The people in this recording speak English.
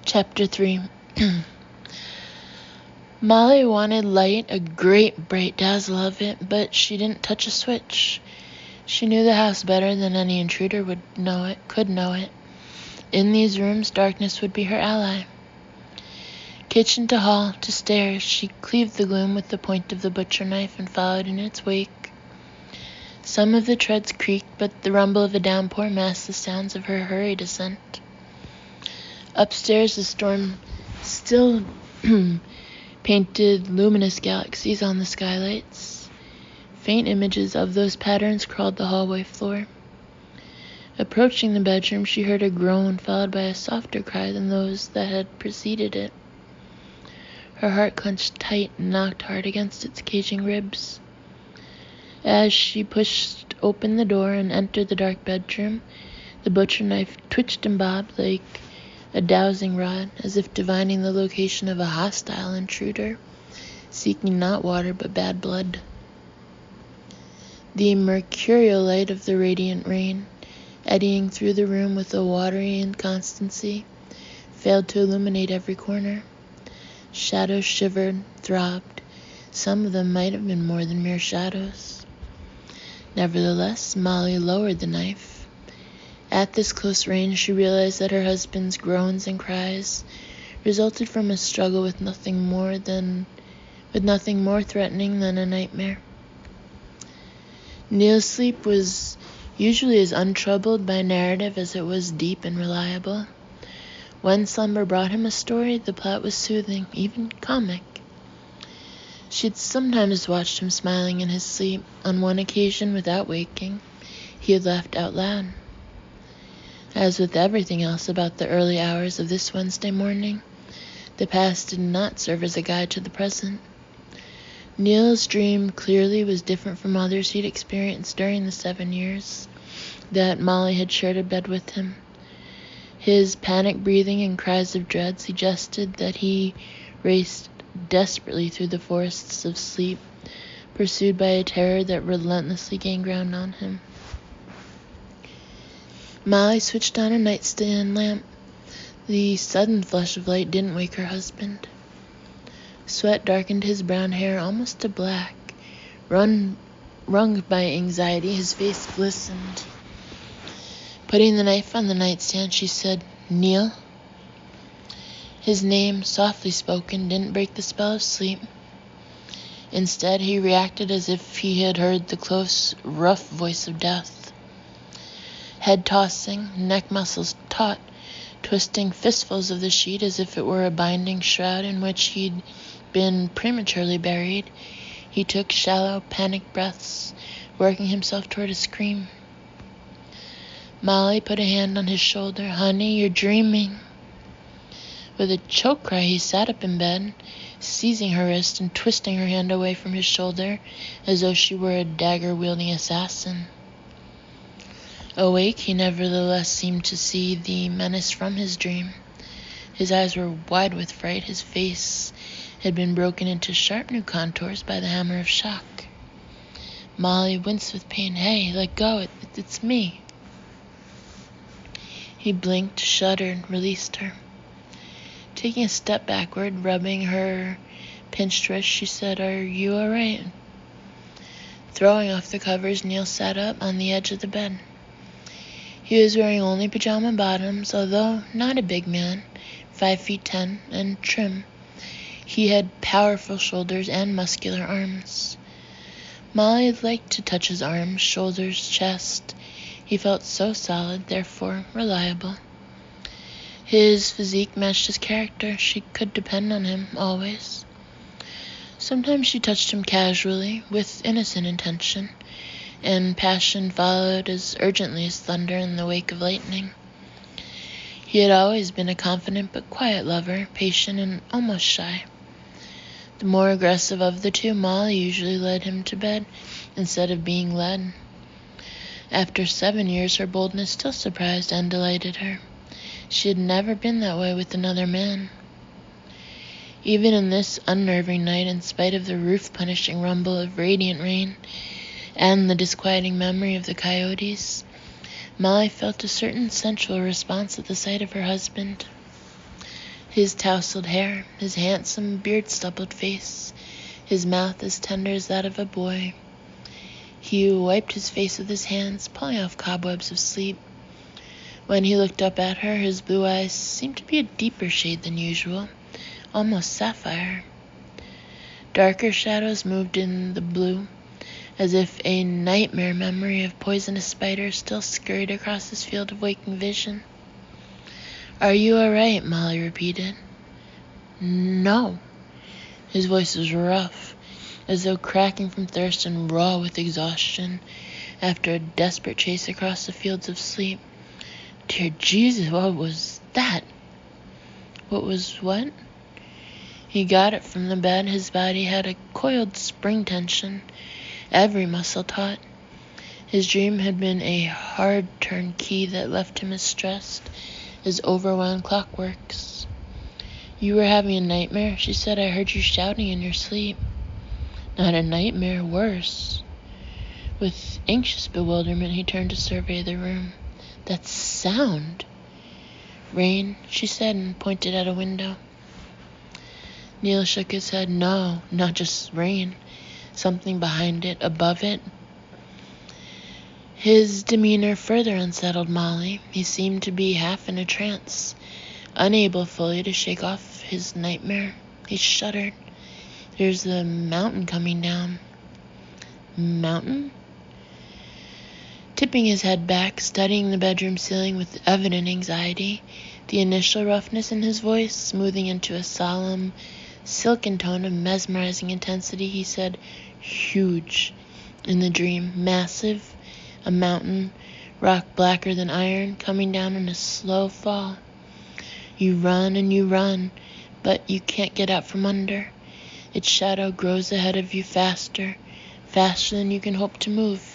Chapter 3. Molly wanted light, a great bright dazzle of it, but she didn't touch a switch. She knew the house better than any intruder could know it. In these rooms, darkness would be her ally. Kitchen to hall to stairs, she cleaved the gloom with the point of the butcher knife and followed in its wake. Some of the treads creaked, but the rumble of a downpour masked the sounds of her hurried ascent. Upstairs, the storm still painted luminous galaxies on the skylights. Faint images of those patterns crawled the hallway floor. Approaching the bedroom, she heard a groan followed by a softer cry than those that had preceded it. Her heart clenched tight and knocked hard against its caging ribs. As she pushed open the door and entered the dark bedroom, the butcher knife twitched and bobbed like a dowsing rod, as if divining the location of a hostile intruder, seeking not water but bad blood. The mercurial light of the radiant rain, eddying through the room with a watery inconstancy, failed to illuminate every corner. Shadows shivered, throbbed. Some of them might have been more than mere shadows. Nevertheless, Molly lowered the knife. At this close range, she realized that her husband's groans and cries resulted from a struggle with nothing more threatening than a nightmare. Neil's sleep was usually as untroubled by narrative as it was deep and reliable. When slumber brought him a story, the plot was soothing, even comic. She'd sometimes watched him smiling in his sleep. On one occasion, without waking, he had laughed out loud. As with everything else about the early hours of this Wednesday morning, the past did not serve as a guide to the present. Neil's dream clearly was different from others he'd experienced during the 7 years that Molly had shared a bed with him. His panic breathing and cries of dread suggested that he raced desperately through the forests of sleep, pursued by a terror that relentlessly gained ground on him. Molly switched on her nightstand lamp. The sudden flush of light didn't wake her husband. Sweat darkened his brown hair almost to black. Wrung by anxiety, his face glistened. Putting the knife on the nightstand, she said, "Neil?" His name, softly spoken, didn't break the spell of sleep. Instead, he reacted as if he had heard the close, rough voice of death. Head tossing, neck muscles taut, twisting fistfuls of the sheet as if it were a binding shroud in which he'd been prematurely buried, he took shallow, panicked breaths, working himself toward a scream. Molly put a hand on his shoulder. "Honey, you're dreaming." With a choke cry, he sat up in bed, seizing her wrist and twisting her hand away from his shoulder as though she were a dagger-wielding assassin. Awake, he nevertheless seemed to see the menace from his dream. His eyes were wide with fright. His face had been broken into sharp new contours by the hammer of shock. Molly winced with pain. "Hey, let go. It's me." He blinked, shuddered, released her. Taking a step backward, rubbing her pinched wrist, she said, "Are you all right?" Throwing off the covers, Neil sat up on the edge of the bed. He was wearing only pajama bottoms, although not a big man, 5'10", and trim. He had powerful shoulders and muscular arms. Molly liked to touch his arms, shoulders, chest. He felt so solid, therefore reliable. His physique matched his character. She could depend on him, always. Sometimes she touched him casually, with innocent intention, and passion followed as urgently as thunder in the wake of lightning. He had always been a confident but quiet lover, patient and almost shy. The more aggressive of the two, Molly usually led him to bed instead of being led. After 7 years, her boldness still surprised and delighted her. She had never been that way with another man. Even in this unnerving night, in spite of the roof-punishing rumble of radiant rain and the disquieting memory of the coyotes, Molly felt a certain sensual response at the sight of her husband. His tousled hair, his handsome beard-stubbled face, his mouth as tender as that of a boy. He wiped his face with his hands, pulling off cobwebs of sleep. When he looked up at her, his blue eyes seemed to be a deeper shade than usual, almost sapphire. Darker shadows moved in the blue, as if a nightmare memory of poisonous spiders still scurried across his field of waking vision. "Are you all right?" Molly repeated. "No." His voice was rough, as though cracking from thirst and raw with exhaustion after a desperate chase across the fields of sleep. "Dear Jesus, what was that?" "What was what?" He got it from the bed. His body had a coiled spring tension, every muscle taut. His dream had been a hard-turned key that left him as stressed as overwound clockworks. "You were having a nightmare?" she said. "I heard you shouting in your sleep." "Not a nightmare, worse." With anxious bewilderment, he turned to survey the room. "That sound!" "Rain," she said, and pointed at a window. Neil shook his head. "No, not just rain. Something behind it, above it." His demeanor further unsettled Molly. He seemed to be half in a trance, unable fully to shake off his nightmare. He shuddered. "There's the mountain coming down." "Mountain?" Tipping his head back, studying the bedroom ceiling with evident anxiety, the initial roughness in his voice smoothing into a solemn, silken tone of mesmerizing intensity, he said, "Huge." In the dream, massive, a mountain, rock blacker than iron, coming down in a slow fall. You run and you run, but you can't get out from under. Its shadow grows ahead of you faster, faster than you can hope to move.